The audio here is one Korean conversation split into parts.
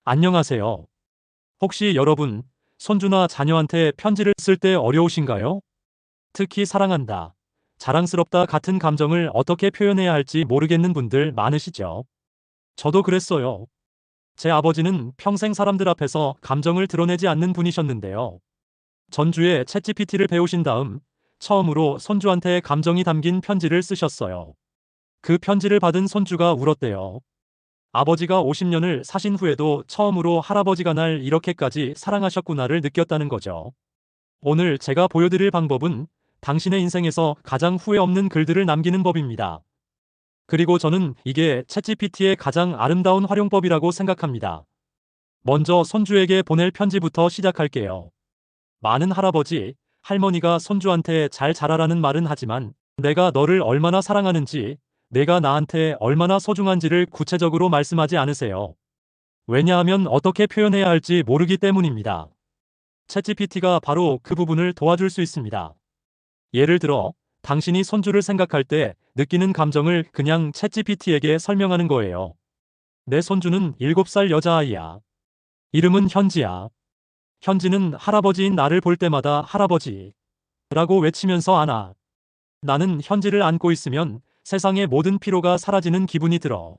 안녕하세요. 혹시 여러분, 손주나 자녀한테 편지를 쓸 때 어려우신가요? 특히 사랑한다, 자랑스럽다 같은 감정을 어떻게 표현해야 할지 모르겠는 분들 많으시죠? 저도 그랬어요. 제 아버지는 평생 사람들 앞에서 감정을 드러내지 않는 분이셨는데요. 전주에 챗GPT를 배우신 다음 처음으로 손주한테 감정이 담긴 편지를 쓰셨어요. 그 편지를 받은 손주가 울었대요. 아버지가 50년을 사신 후에도 처음으로 할아버지가 날 이렇게까지 사랑하셨구나를 느꼈다는 거죠. 오늘 제가 보여드릴 방법은 당신의 인생에서 가장 후회 없는 글들을 남기는 법입니다. 그리고 저는 이게 챗GPT의 가장 아름다운 활용법이라고 생각합니다. 먼저 손주에게 보낼 편지부터 시작할게요. 많은 할아버지, 할머니가 손주한테 잘 자라라는 말은 하지만 내가 너를 얼마나 사랑하는지, 내가 나한테 얼마나 소중한지를 구체적으로 말씀하지 않으세요. 왜냐하면 어떻게 표현해야 할지 모르기 때문입니다. 챗GPT가 바로 그 부분을 도와줄 수 있습니다. 예를 들어, 당신이 손주를 생각할 때 느끼는 감정을 그냥 챗GPT에게 설명하는 거예요. 내 손주는 7살 여자아이야. 이름은 현지야. 현지는 할아버지인 나를 볼 때마다 할아버지 라고 외치면서 안아. 나는 현지를 안고 있으면 세상의 모든 피로가 사라지는 기분이 들어.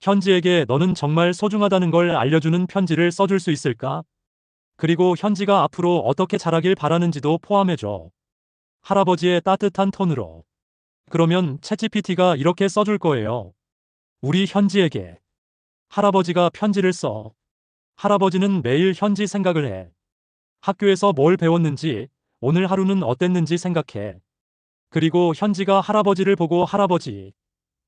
현지에게 너는 정말 소중하다는 걸 알려주는 편지를 써줄 수 있을까? 그리고 현지가 앞으로 어떻게 자라길 바라는지도 포함해줘. 할아버지의 따뜻한 톤으로. 그러면 챗GPT가 이렇게 써줄 거예요. 우리 현지에게. 할아버지가 편지를 써. 할아버지는 매일 현지 생각을 해. 학교에서 뭘 배웠는지, 오늘 하루는 어땠는지 생각해. 그리고 현지가 할아버지를 보고 할아버지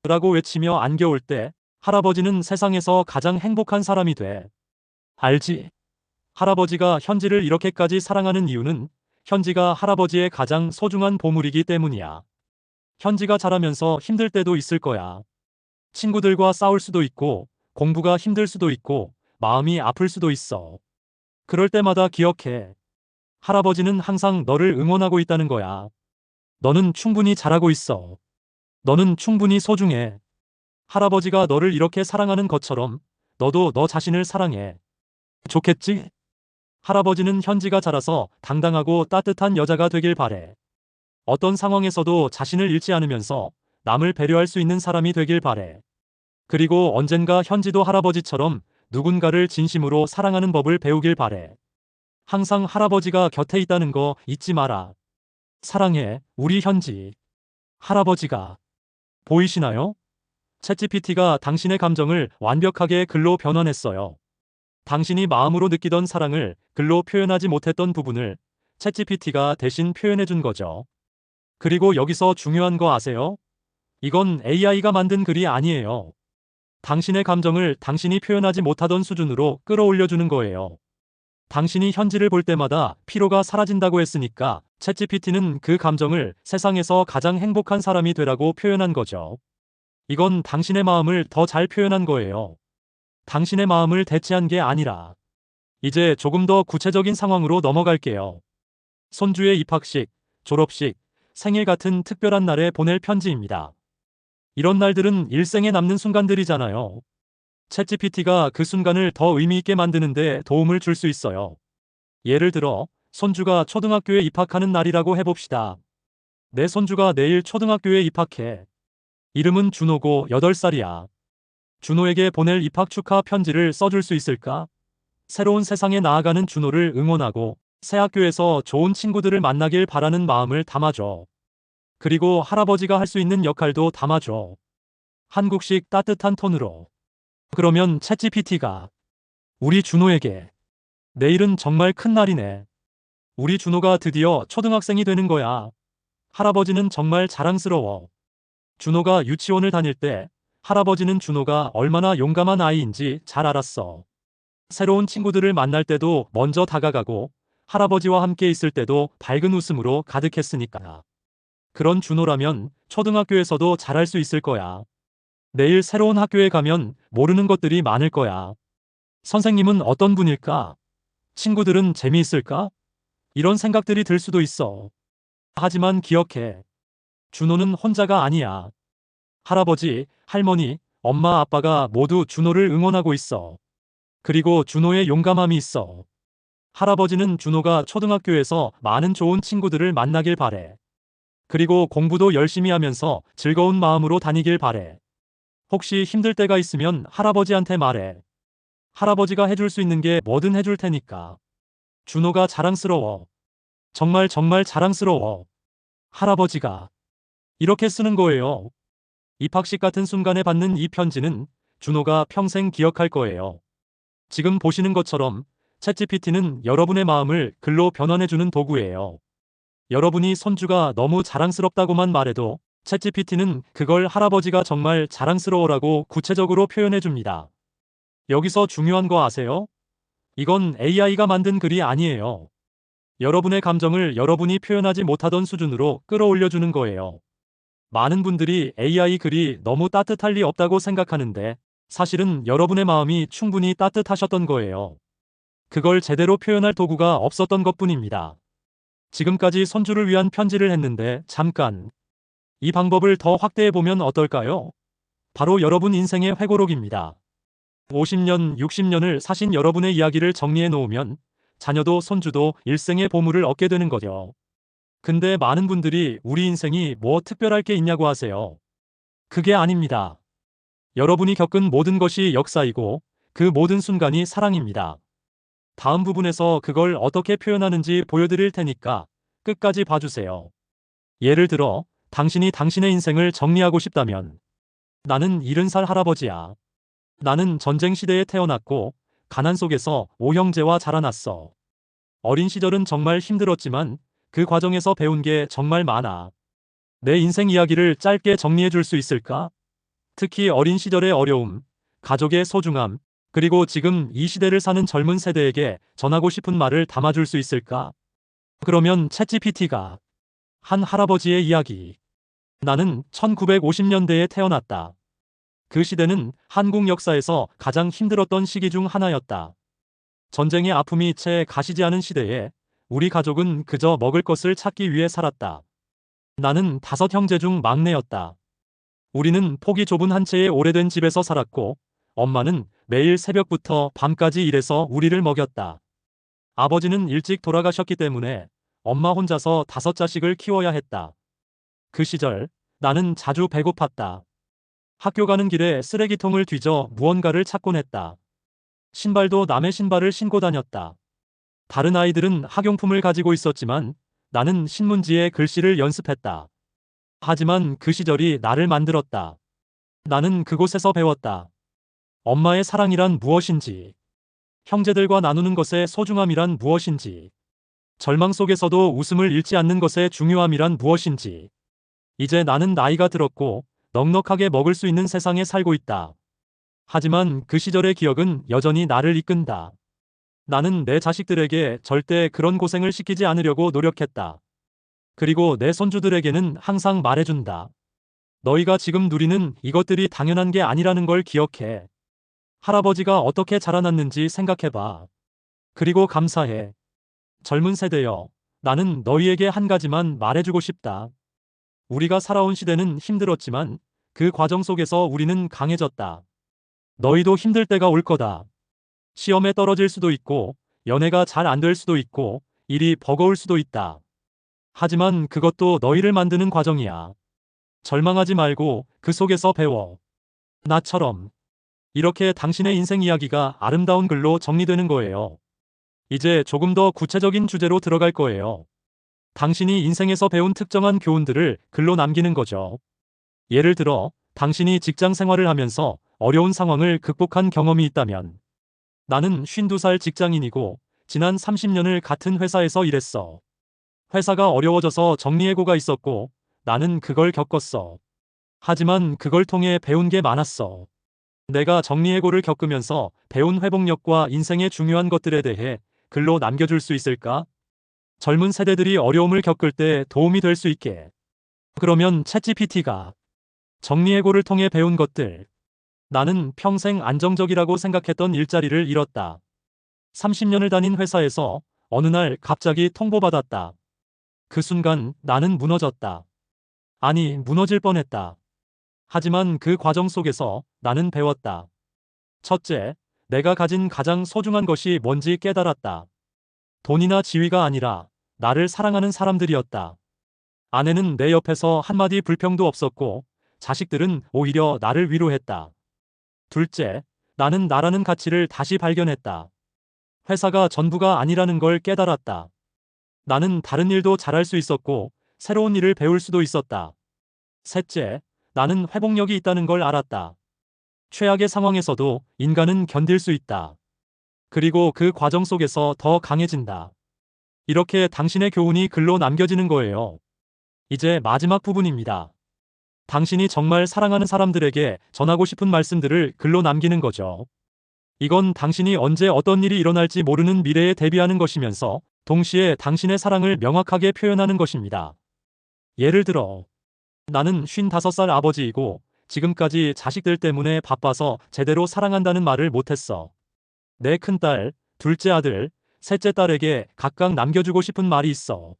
라고 외치며 안겨올 때 할아버지는 세상에서 가장 행복한 사람이 돼. 알지? 할아버지가 현지를 이렇게까지 사랑하는 이유는 현지가 할아버지의 가장 소중한 보물이기 때문이야. 현지가 자라면서 힘들 때도 있을 거야. 친구들과 싸울 수도 있고, 공부가 힘들 수도 있고, 마음이 아플 수도 있어. 그럴 때마다 기억해. 할아버지는 항상 너를 응원하고 있다는 거야. 너는 충분히 잘하고 있어. 너는 충분히 소중해. 할아버지가 너를 이렇게 사랑하는 것처럼 너도 너 자신을 사랑해. 좋겠지? 할아버지는 현지가 자라서 당당하고 따뜻한 여자가 되길 바래. 어떤 상황에서도 자신을 잃지 않으면서 남을 배려할 수 있는 사람이 되길 바래. 그리고 언젠가 현지도 할아버지처럼 누군가를 진심으로 사랑하는 법을 배우길 바래. 항상 할아버지가 곁에 있다는 거 잊지 마라. 사랑해, 우리 현지. 할아버지가. 보이시나요? 챗GPT가 당신의 감정을 완벽하게 글로 변환했어요. 당신이 마음으로 느끼던 사랑을 글로 표현하지 못했던 부분을 챗GPT가 대신 표현해 준 거죠. 그리고 여기서 중요한 거 아세요? 이건 AI가 만든 글이 아니에요. 당신의 감정을 당신이 표현하지 못하던 수준으로 끌어올려 주는 거예요. 당신이 현지를 볼 때마다 피로가 사라진다고 했으니까 챗GPT는 그 감정을 세상에서 가장 행복한 사람이 되라고 표현한 거죠. 이건 당신의 마음을 더 잘 표현한 거예요. 당신의 마음을 대체한 게 아니라. 이제 조금 더 구체적인 상황으로 넘어갈게요. 손주의 입학식, 졸업식, 생일 같은 특별한 날에 보낼 편지입니다. 이런 날들은 일생에 남는 순간들이잖아요. 챗GPT가 그 순간을 더 의미 있게 만드는데 도움을 줄 수 있어요. 예를 들어, 손주가 초등학교에 입학하는 날이라고 해봅시다. 내 손주가 내일 초등학교에 입학해. 이름은 준호고 8살이야. 준호에게 보낼 입학 축하 편지를 써줄 수 있을까? 새로운 세상에 나아가는 준호를 응원하고 새 학교에서 좋은 친구들을 만나길 바라는 마음을 담아줘. 그리고 할아버지가 할 수 있는 역할도 담아줘. 한국식 따뜻한 톤으로. 그러면 챗GPT가 우리 준호에게 내일은 정말 큰 날이네. 우리 준호가 드디어 초등학생이 되는 거야. 할아버지는 정말 자랑스러워. 준호가 유치원을 다닐 때 할아버지는 준호가 얼마나 용감한 아이인지 잘 알았어. 새로운 친구들을 만날 때도 먼저 다가가고 할아버지와 함께 있을 때도 밝은 웃음으로 가득했으니까. 그런 준호라면 초등학교에서도 잘할 수 있을 거야. 내일 새로운 학교에 가면 모르는 것들이 많을 거야. 선생님은 어떤 분일까? 친구들은 재미있을까? 이런 생각들이 들 수도 있어. 하지만 기억해. 준호는 혼자가 아니야. 할아버지, 할머니, 엄마, 아빠가 모두 준호를 응원하고 있어. 그리고 준호의 용감함이 있어. 할아버지는 준호가 초등학교에서 많은 좋은 친구들을 만나길 바래. 그리고 공부도 열심히 하면서 즐거운 마음으로 다니길 바래. 혹시 힘들 때가 있으면 할아버지한테 말해. 할아버지가 해줄 수 있는 게 뭐든 해줄 테니까. 준호가 자랑스러워. 정말 정말 자랑스러워. 할아버지가 이렇게 쓰는 거예요. 입학식 같은 순간에 받는 이 편지는 준호가 평생 기억할 거예요. 지금 보시는 것처럼 챗GPT는 여러분의 마음을 글로 변환해주는 도구예요. 여러분이 손주가 너무 자랑스럽다고만 말해도 챗GPT는 그걸 할아버지가 정말 자랑스러워라고 구체적으로 표현해줍니다. 여기서 중요한 거 아세요? 이건 AI가 만든 글이 아니에요. 여러분의 감정을 여러분이 표현하지 못하던 수준으로 끌어올려주는 거예요. 많은 분들이 AI 글이 너무 따뜻할 리 없다고 생각하는데 사실은 여러분의 마음이 충분히 따뜻하셨던 거예요. 그걸 제대로 표현할 도구가 없었던 것뿐입니다. 지금까지 손주를 위한 편지를 했는데 잠깐 이 방법을 더 확대해보면 어떨까요? 바로 여러분 인생의 회고록입니다. 50년, 60년을 사신 여러분의 이야기를 정리해 놓으면 자녀도 손주도 일생의 보물을 얻게 되는 거죠. 근데 많은 분들이 우리 인생이 뭐 특별할 게 있냐고 하세요. 그게 아닙니다. 여러분이 겪은 모든 것이 역사이고 그 모든 순간이 사랑입니다. 다음 부분에서 그걸 어떻게 표현하는지 보여드릴 테니까 끝까지 봐주세요. 예를 들어, 당신이 당신의 인생을 정리하고 싶다면 나는 70살 할아버지야. 나는 전쟁 시대에 태어났고 가난 속에서 5형제와 자라났어. 어린 시절은 정말 힘들었지만 그 과정에서 배운 게 정말 많아. 내 인생 이야기를 짧게 정리해 줄 수 있을까? 특히 어린 시절의 어려움, 가족의 소중함, 그리고 지금 이 시대를 사는 젊은 세대에게 전하고 싶은 말을 담아줄 수 있을까? 그러면 챗GPT가 한 할아버지의 이야기. 나는 1950년대에 태어났다. 그 시대는 한국 역사에서 가장 힘들었던 시기 중 하나였다. 전쟁의 아픔이 채 가시지 않은 시대에 우리 가족은 그저 먹을 것을 찾기 위해 살았다. 나는 5형제 중 막내였다. 우리는 폭이 좁은 한 채의 오래된 집에서 살았고 엄마는 매일 새벽부터 밤까지 일해서 우리를 먹였다. 아버지는 일찍 돌아가셨기 때문에 엄마 혼자서 5자식을 키워야 했다. 그 시절 나는 자주 배고팠다. 학교 가는 길에 쓰레기통을 뒤져 무언가를 찾곤 했다. 신발도 남의 신발을 신고 다녔다. 다른 아이들은 학용품을 가지고 있었지만 나는 신문지에 글씨를 연습했다. 하지만 그 시절이 나를 만들었다. 나는 그곳에서 배웠다. 엄마의 사랑이란 무엇인지, 형제들과 나누는 것의 소중함이란 무엇인지, 절망 속에서도 웃음을 잃지 않는 것의 중요함이란 무엇인지. 이제 나는 나이가 들었고 넉넉하게 먹을 수 있는 세상에 살고 있다. 하지만 그 시절의 기억은 여전히 나를 이끈다. 나는 내 자식들에게 절대 그런 고생을 시키지 않으려고 노력했다. 그리고 내 손주들에게는 항상 말해준다. 너희가 지금 누리는 이것들이 당연한 게 아니라는 걸 기억해. 할아버지가 어떻게 자라났는지 생각해봐. 그리고 감사해. 젊은 세대여, 나는 너희에게 한 가지만 말해주고 싶다. 우리가 살아온 시대는 힘들었지만 그 과정 속에서 우리는 강해졌다. 너희도 힘들 때가 올 거다. 시험에 떨어질 수도 있고, 연애가 잘 안 될 수도 있고, 일이 버거울 수도 있다. 하지만 그것도 너희를 만드는 과정이야. 절망하지 말고 그 속에서 배워. 나처럼. 이렇게 당신의 인생 이야기가 아름다운 글로 정리되는 거예요. 이제 조금 더 구체적인 주제로 들어갈 거예요. 당신이 인생에서 배운 특정한 교훈들을 글로 남기는 거죠. 예를 들어, 당신이 직장 생활을 하면서 어려운 상황을 극복한 경험이 있다면, 나는 52살 직장인이고, 지난 30년을 같은 회사에서 일했어. 회사가 어려워져서 정리해고가 있었고, 나는 그걸 겪었어. 하지만 그걸 통해 배운 게 많았어. 내가 정리해고를 겪으면서 배운 회복력과 인생의 중요한 것들에 대해 글로 남겨줄 수 있을까? 젊은 세대들이 어려움을 겪을 때 도움이 될 수 있게. 그러면 챗GPT가 정리해고를 통해 배운 것들. 나는 평생 안정적이라고 생각했던 일자리를 잃었다. 30년을 다닌 회사에서 어느 날 갑자기 통보받았다. 그 순간 나는 무너졌다. 아니, 무너질 뻔했다. 하지만 그 과정 속에서 나는 배웠다. 첫째, 내가 가진 가장 소중한 것이 뭔지 깨달았다. 돈이나 지위가 아니라 나를 사랑하는 사람들이었다. 아내는 내 옆에서 한마디 불평도 없었고, 자식들은 오히려 나를 위로했다. 둘째, 나는 나라는 가치를 다시 발견했다. 회사가 전부가 아니라는 걸 깨달았다. 나는 다른 일도 잘할 수 있었고, 새로운 일을 배울 수도 있었다. 셋째, 나는 회복력이 있다는 걸 알았다. 최악의 상황에서도 인간은 견딜 수 있다. 그리고 그 과정 속에서 더 강해진다. 이렇게 당신의 교훈이 글로 남겨지는 거예요. 이제 마지막 부분입니다. 당신이 정말 사랑하는 사람들에게 전하고 싶은 말씀들을 글로 남기는 거죠. 이건 당신이 언제 어떤 일이 일어날지 모르는 미래에 대비하는 것이면서 동시에 당신의 사랑을 명확하게 표현하는 것입니다. 예를 들어, 나는 55살 아버지이고 지금까지 자식들 때문에 바빠서 제대로 사랑한다는 말을 못했어. 내 큰딸, 둘째 아들, 셋째 딸에게 각각 남겨주고 싶은 말이 있어.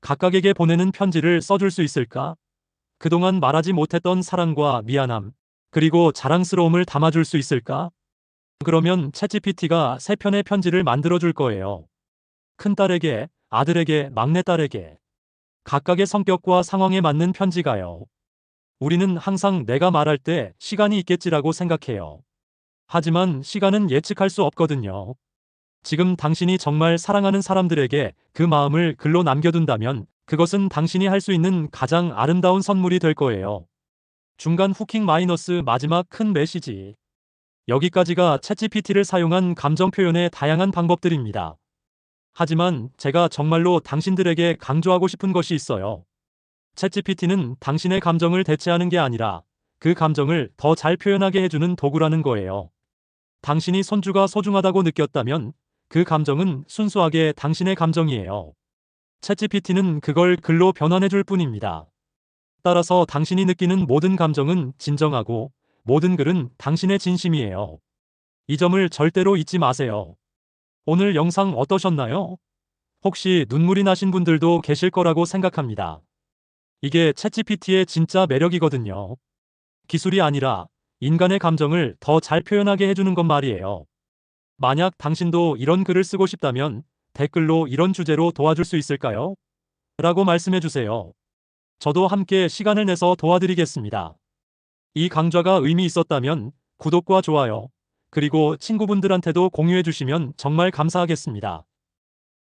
각각에게 보내는 편지를 써줄 수 있을까? 그동안 말하지 못했던 사랑과 미안함, 그리고 자랑스러움을 담아줄 수 있을까? 그러면 챗GPT가 3편의 편지를 만들어줄 거예요. 큰딸에게, 아들에게, 막내딸에게. 각각의 성격과 상황에 맞는 편지가요. 우리는 항상 내가 말할 때 시간이 있겠지라고 생각해요. 하지만 시간은 예측할 수 없거든요. 지금 당신이 정말 사랑하는 사람들에게 그 마음을 글로 남겨둔다면 그것은 당신이 할 수 있는 가장 아름다운 선물이 될 거예요. 중간 후킹 마이너스 마지막 큰 메시지. 여기까지가 챗GPT를 사용한 감정 표현의 다양한 방법들입니다. 하지만 제가 정말로 당신들에게 강조하고 싶은 것이 있어요. 챗GPT는 당신의 감정을 대체하는 게 아니라 그 감정을 더 잘 표현하게 해주는 도구라는 거예요. 당신이 손주가 소중하다고 느꼈다면 그 감정은 순수하게 당신의 감정이에요. 챗GPT는 그걸 글로 변환해 줄 뿐입니다. 따라서 당신이 느끼는 모든 감정은 진정하고 모든 글은 당신의 진심이에요. 이 점을 절대로 잊지 마세요. 오늘 영상 어떠셨나요? 혹시 눈물이 나신 분들도 계실 거라고 생각합니다. 이게 챗GPT의 진짜 매력이거든요. 기술이 아니라 인간의 감정을 더 잘 표현하게 해주는 것 말이에요. 만약 당신도 이런 글을 쓰고 싶다면 댓글로 이런 주제로 도와줄 수 있을까요? 라고 말씀해 주세요. 저도 함께 시간을 내서 도와드리겠습니다. 이 강좌가 의미 있었다면 구독과 좋아요, 그리고 친구분들한테도 공유해 주시면 정말 감사하겠습니다.